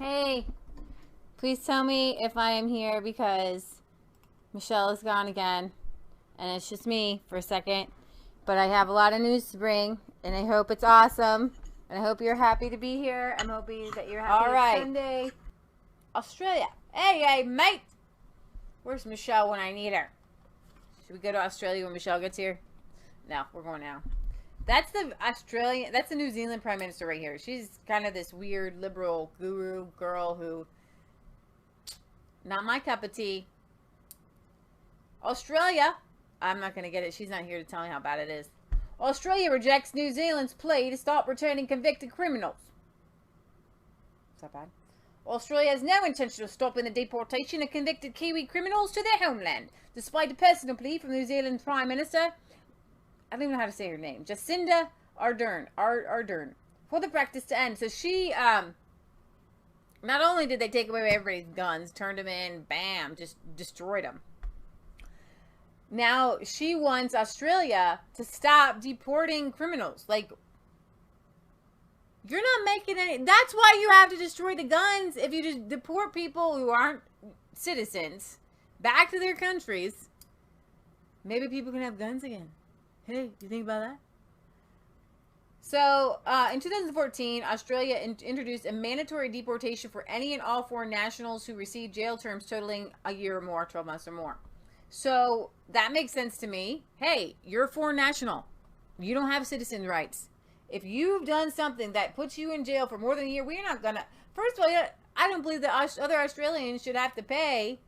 Hey, please tell me if I am here because Michelle is gone again. And it's just me for a second. But I have a lot of news to bring. And I hope it's awesome. And I hope you're happy to be here. I'm hoping that you're happy. All right. Sunday. Australia. Hey, mate. Where's Michelle when I need her? Should we go to Australia when Michelle gets here? No, we're going now. That's the New Zealand Prime Minister right here. She's kind of this weird liberal guru girl who, not my cup of tea. Australia. I'm not going to get it. She's not here to tell me how bad it is. Australia rejects New Zealand's plea to stop returning convicted criminals. Is that bad? Australia has no intention of stopping the deportation of convicted Kiwi criminals to their homeland, despite a personal plea from New Zealand's Prime Minister, I don't even know how to say her name, Jacinda Ardern, for the practice to end. So she, not only did they take away everybody's guns, turned them in, bam, just destroyed them. Now she wants Australia to stop deporting criminals. Like, you're not making any. That's why you have to destroy the guns. If you just deport people who aren't citizens back to their countries, maybe people can have guns again. Hey, you think about that? So, in 2014, Australia introduced a mandatory deportation for any and all foreign nationals who receive jail terms totaling a year or more, 12 months or more. So, that makes sense to me. Hey, you're a foreign national. You don't have citizen rights. If you've done something that puts you in jail for more than a year, we're not gonna... First of all, I don't believe that other Australians should have to pay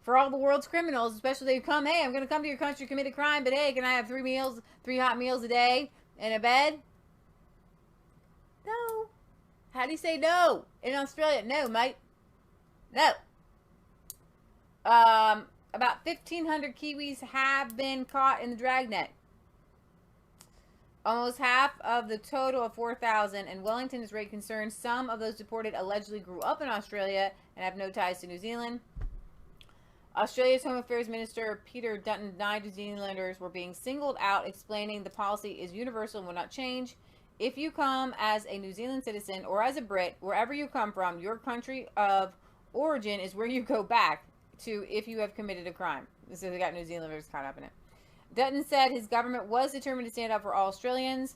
for all the world's criminals, especially if they come, hey, I'm going to come to your country, commit a crime, but hey, can I have 3 hot meals a day, and a bed? No. How do you say no in Australia? No, mate. No. About 1,500 Kiwis have been caught in the dragnet. Almost half of the total of 4,000, and Wellington has raised concerns. Some of those deported allegedly grew up in Australia and have no ties to New Zealand. Australia's Home Affairs Minister Peter Dutton denied New Zealanders were being singled out, explaining the policy is universal and will not change. If you come as a New Zealand citizen or as a Brit, wherever you come from, your country of origin is where you go back to if you have committed a crime. So they got New Zealanders caught up in it. Dutton said his government was determined to stand up for all Australians.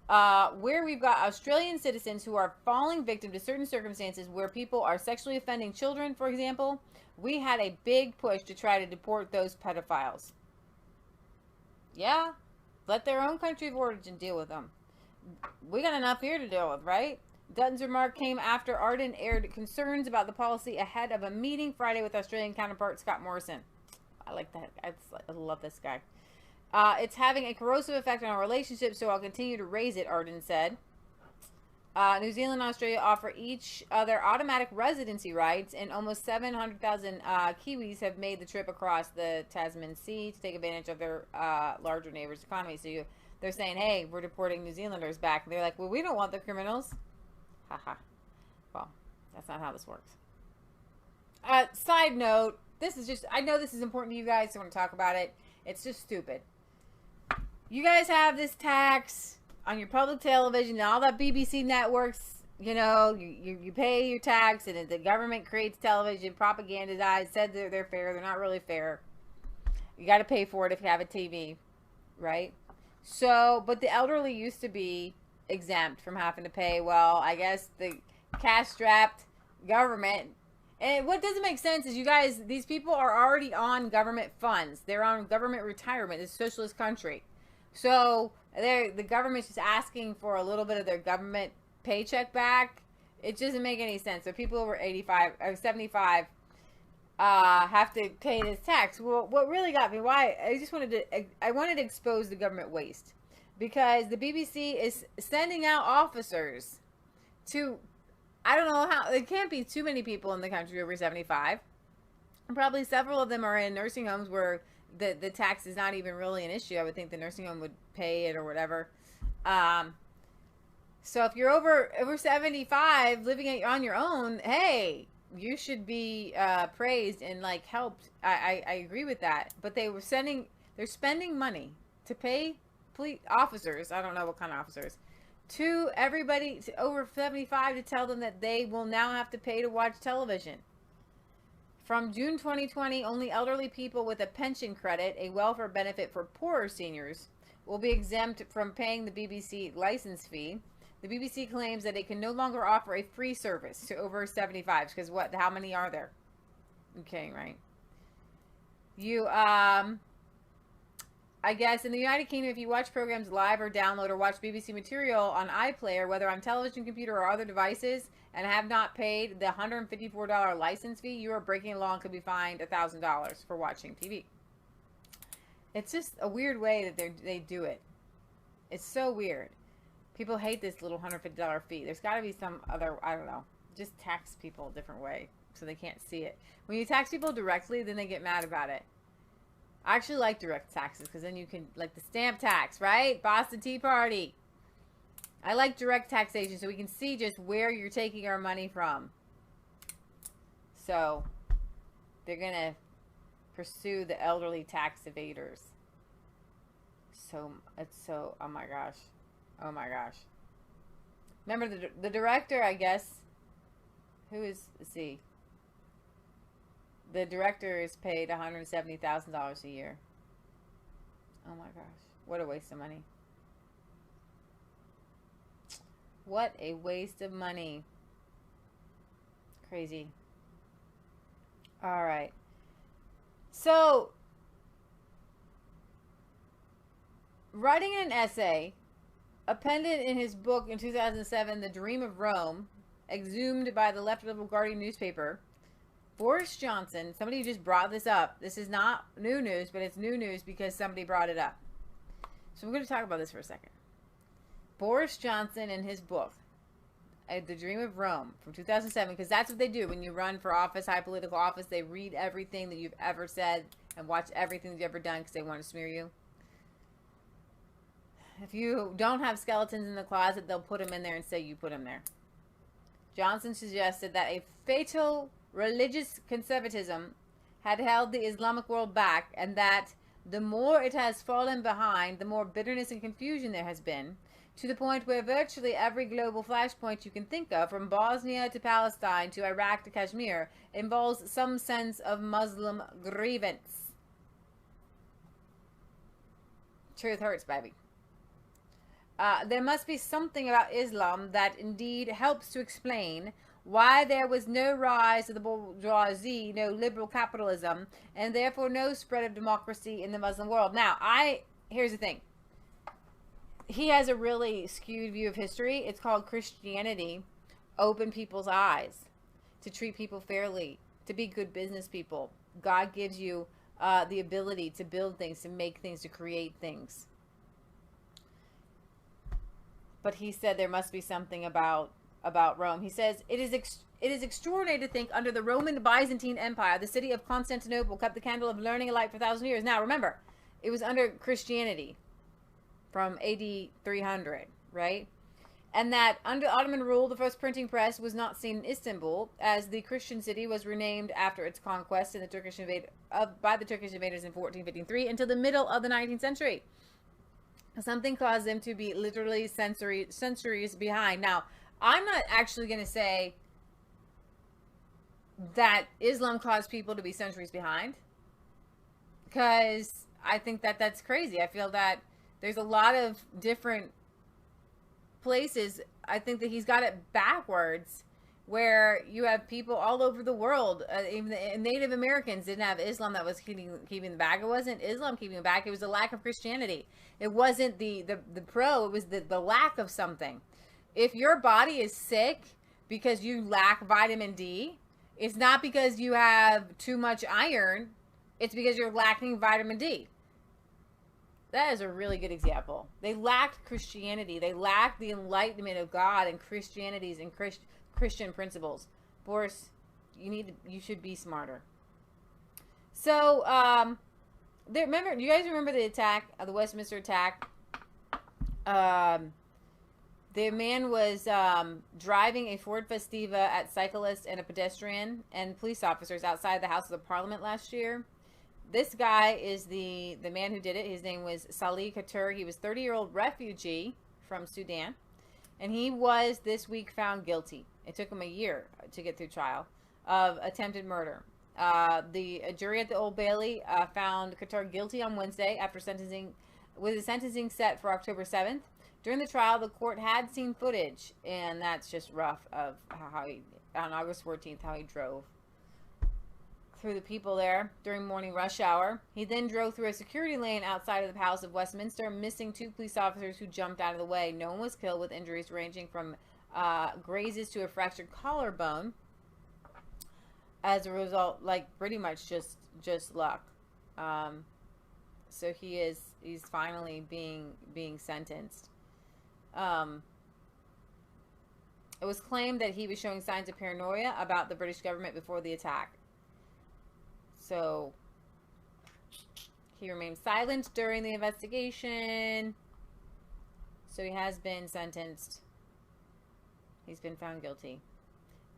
Where we've got Australian citizens who are falling victim to certain circumstances where people are sexually offending children, for example, we had a big push to try to deport those pedophiles. Yeah, let their own country of origin deal with them. We got enough here to deal with, right? Dutton's remark came after Ardern aired concerns about the policy ahead of a meeting Friday with Australian counterpart Scott Morrison. I like that. I love this guy. It's having a corrosive effect on our relationship, so I'll continue to raise it, Ardern said. New Zealand and Australia offer each other automatic residency rights, and almost 700,000 Kiwis have made the trip across the Tasman Sea to take advantage of their larger neighbors' economy. So they're saying, hey, we're deporting New Zealanders back. And they're like, well, we don't want the criminals. Haha. Well, that's not how this works. Side note, this is just, I know this is important to you guys, so I want to talk about it. It's just stupid. You guys have this tax on your public television and all that BBC networks, you know, you pay your tax, and the government creates television, propagandized, said they're fair. They're not really fair. You got to pay for it if you have a TV, right? So, but the elderly used to be exempt from having to pay. Well, I guess the cash-strapped government, and what doesn't make sense is you guys, these people are already on government funds. They're on government retirement. It's a socialist country. So the government's just asking for a little bit of their government paycheck back. It doesn't make any sense. So people over 85 or 75 have to pay this tax. Well, what really got me, why I wanted to expose the government waste, because the BBC is sending out officers to, I don't know how, there can't be too many people in the country over 75. And probably several of them are in nursing homes where the tax is not even really an issue. I would think the nursing home would pay it or whatever. So if you're over 75 living on your own, hey, you should be praised and like helped. I agree with that. But they're spending money to pay police officers. I don't know what kind of officers to everybody over 75 to tell them that they will now have to pay to watch television. From June 2020, only elderly people with a pension credit, a welfare benefit for poorer seniors, will be exempt from paying the BBC license fee. The BBC claims that it can no longer offer a free service to over 75s because how many are there? Okay, right. I guess in the United Kingdom, if you watch programs live or download or watch BBC material on iPlayer, whether on television, computer, or other devices, and have not paid the $154 license fee, you are breaking the law and could be fined $1,000 for watching TV. It's just a weird way that they do it. It's so weird. People hate this little $150 fee. There's got to be some other, I don't know, just tax people a different way so they can't see it. When you tax people directly, then they get mad about it. I actually like direct taxes because then you can, like the stamp tax, right? Boston Tea Party. I like direct taxation so we can see just where you're taking our money from. So, they're going to pursue the elderly tax evaders. So, oh my gosh. Oh my gosh. Remember the director, I guess, who is, let's see. The director is paid $170,000 a year. Oh my gosh. What a waste of money. What a waste of money. Crazy. All right. So, writing an essay appended in his book in 2007, The Dream of Rome, exhumed by the left liberal Guardian newspaper, Boris Johnson, somebody just brought this up. This is not new news, but it's new news because somebody brought it up. So we're going to talk about this for a second. Boris Johnson in his book, The Dream of Rome, from 2007, because that's what they do when you run for office, high political office. They read everything that you've ever said and watch everything that you've ever done because they want to smear you. If you don't have skeletons in the closet, they'll put them in there and say you put them there. Johnson suggested that a fatal religious conservatism had held the Islamic world back, and that the more it has fallen behind, the more bitterness and confusion there has been, to the point where virtually every global flashpoint you can think of, from Bosnia to Palestine to Iraq to Kashmir, involves some sense of Muslim grievance. Truth hurts, baby. There must be something about Islam that indeed helps to explain why there was no rise of the bourgeoisie, no liberal capitalism, and therefore no spread of democracy in the Muslim world. Now, here's the thing. He has a really skewed view of history. It's called Christianity. Open people's eyes, to treat people fairly, to be good business people. God gives you the ability to build things, to make things, to create things. But he said there must be something about Rome. He says, it is extraordinary to think under the Roman Byzantine Empire, the city of Constantinople kept the candle of learning alight for 1,000 years. Now, remember, it was under Christianity from AD 300, right? And that under Ottoman rule, the first printing press was not seen in Istanbul, as the Christian city was renamed after its conquest in the by the Turkish invaders in 1453 until the middle of the 19th century. Something caused them to be literally centuries behind. Now, I'm not actually going to say that Islam caused people to be centuries behind, because I think that that's crazy. I feel that there's a lot of different places. I think that he's got it backwards, where you have people all over the world. Even the Native Americans didn't have Islam that was keeping them back. It wasn't Islam keeping them back. It was the lack of Christianity. It wasn't the pro. It was the lack of something. If your body is sick because you lack vitamin D, it's not because you have too much iron. It's because you're lacking vitamin D. That is a really good example. They lacked Christianity. They lacked the enlightenment of God and Christianities and Christian principles. Boris, you should be smarter. So, do you guys remember the attack, the Westminster attack? The man was driving a Ford Festiva at cyclists and a pedestrian and police officers outside the House of the Parliament last year. This guy is the man who did it. His name was Salih Khater. He was a 30-year-old refugee from Sudan. And he was this week found guilty. It took him a year to get through trial of attempted murder. The jury at the Old Bailey found Qatar guilty on Wednesday after sentencing, with a sentencing set for October 7th. During the trial, the court had seen footage, and that's just rough, of how he, on August 14th, how he drove through the people there during morning rush hour. He then drove through a security lane outside of the Palace of Westminster, missing 2 police officers who jumped out of the way. No one was killed, with injuries ranging from grazes to a fractured collarbone. As a result, like, pretty much just luck. So he's finally being sentenced. It was claimed that he was showing signs of paranoia about the British government before the attack. So he remained silent during the investigation. So he has been sentenced. He's been found guilty.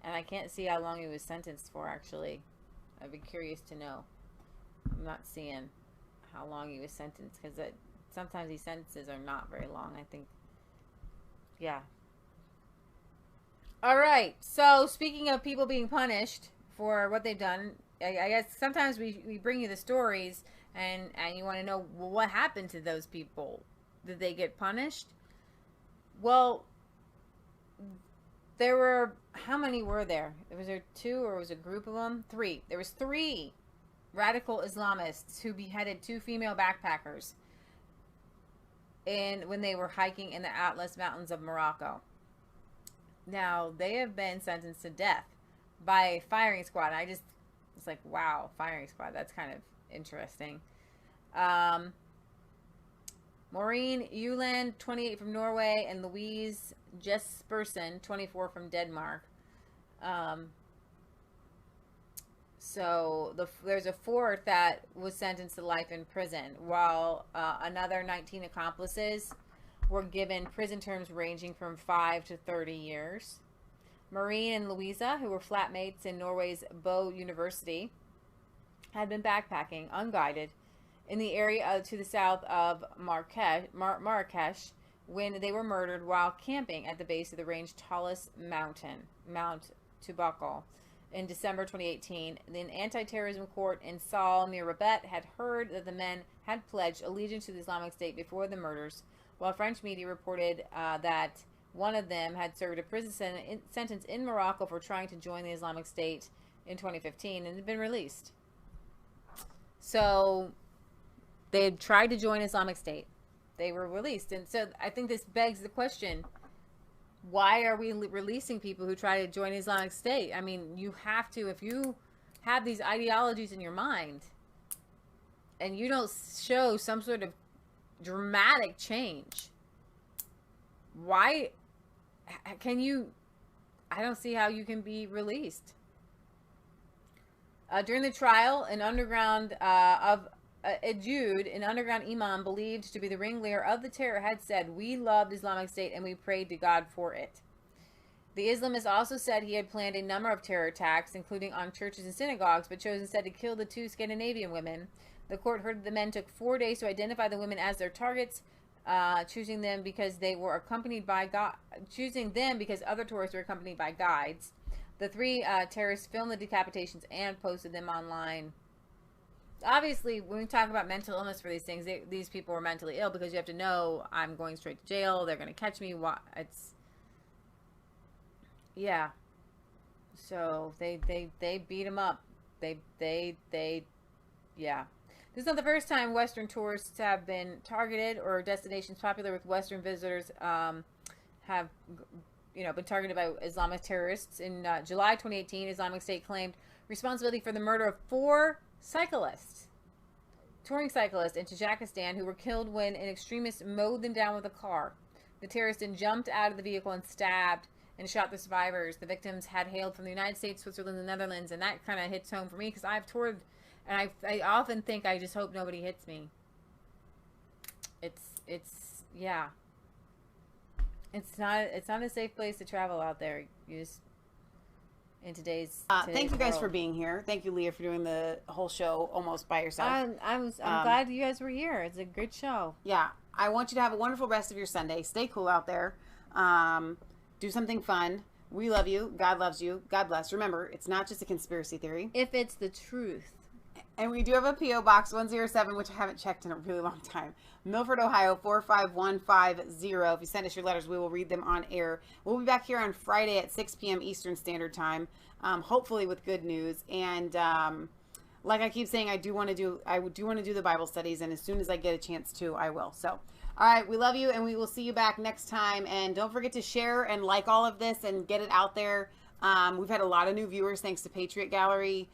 And I can't see how long he was sentenced for, actually. I'd be curious to know. I'm not seeing how long he was sentenced, because sometimes these sentences are not very long, I think. Yeah. All right. So speaking of people being punished for what they've done, I guess sometimes we bring you the stories and you want to know, well, what happened to those people? Did they get punished? Well, there were, how many were there? Was there 2, or was it a group of them? 3. There was 3 radical Islamists who beheaded 2 female backpackers when they were hiking in the Atlas Mountains of Morocco. Now, they have been sentenced to death by a firing squad. It's like, wow, firing squad. That's kind of interesting. Maureen Uland, 28, from Norway, and Louise Jespersen, 24, from Denmark. So there's a 4th that was sentenced to life in prison, while another 19 accomplices were given prison terms ranging from 5 to 30 years. Maureen and Louisa, who were flatmates in Norway's Bo University, had been backpacking unguided in the area to the south of Marrakesh when they were murdered while camping at the base of the range's tallest mountain, Mount Tubakal, in December 2018. An anti-terrorism court in Saul near Rabat had heard that the men had pledged allegiance to the Islamic State before the murders, while French media reported that one of them had served a prison sentence in Morocco for trying to join the Islamic State in 2015 and had been released. So they had tried to join Islamic State. They were released. And so I think this begs the question, why are we releasing people who try to join Islamic State? I mean, you have to, if you have these ideologies in your mind and you don't show some sort of dramatic change, why can you, I don't see how you can be released. During the trial, an underground an underground imam believed to be the ringleader of the terror, had said, "We loved Islamic State and we prayed to God for it." The Islamist also said he had planned a number of terror attacks, including on churches and synagogues, but chose instead to kill the 2 Scandinavian women. The court heard that the men took 4 days to identify the women as their targets, choosing them because they were accompanied by because other tourists were accompanied by guides. The 3 terrorists filmed the decapitations and posted them online. Obviously, when we talk about mental illness for these things, these people were mentally ill, because you have to know, I'm going straight to jail. They're going to catch me. Yeah. So they beat him up. Yeah. This is not the first time Western tourists have been targeted, or destinations popular with Western visitors have been targeted by Islamic terrorists. In July 2018, Islamic State claimed responsibility for the murder of 4 touring cyclists in Tajikistan, who were killed when an extremist mowed them down with a car. The terrorists then jumped out of the vehicle and stabbed and shot the survivors. The victims had hailed from the United States, Switzerland, and the Netherlands, and that kind of hits home for me, because I've toured, and I often think, I just hope nobody hits me. Yeah. It's not a safe place to travel out there. You just, in today's thank you guys for being here. Thank you, Leah, for doing the whole show almost by yourself. I'm glad you guys were here. It's a good show. Yeah. I want you to have a wonderful rest of your Sunday. Stay cool out there. Do something fun. We love you. God loves you. God bless. Remember, it's not just a conspiracy theory. If it's the truth. And we do have a P.O. Box 107, which I haven't checked in a really long time. Milford, Ohio, 45150. If you send us your letters, we will read them on air. We'll be back here on Friday at 6 p.m. Eastern Standard Time, hopefully with good news. And like I keep saying, I do want to do the Bible studies, and as soon as I get a chance to, I will. So, all right, we love you, and we will see you back next time. And don't forget to share and like all of this and get it out there. We've had a lot of new viewers thanks to Patriot Gallery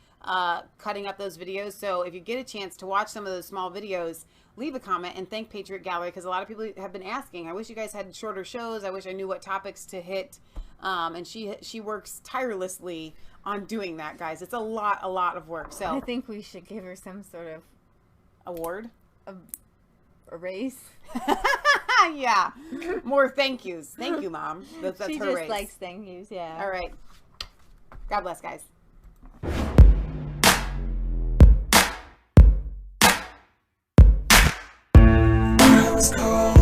cutting up those videos. So if you get a chance to watch some of those small videos, leave a comment and thank Patriot Gallery, because a lot of people have been asking. I wish you guys had shorter shows. I wish I knew what topics to hit. And she works tirelessly on doing that, guys. It's a lot of work. So I think we should give her some sort of award, a raise. Yeah, more thank yous. Thank you, Mom. That's she her just raise. likes thank yous. Yeah. All right. God bless, guys. Let's go.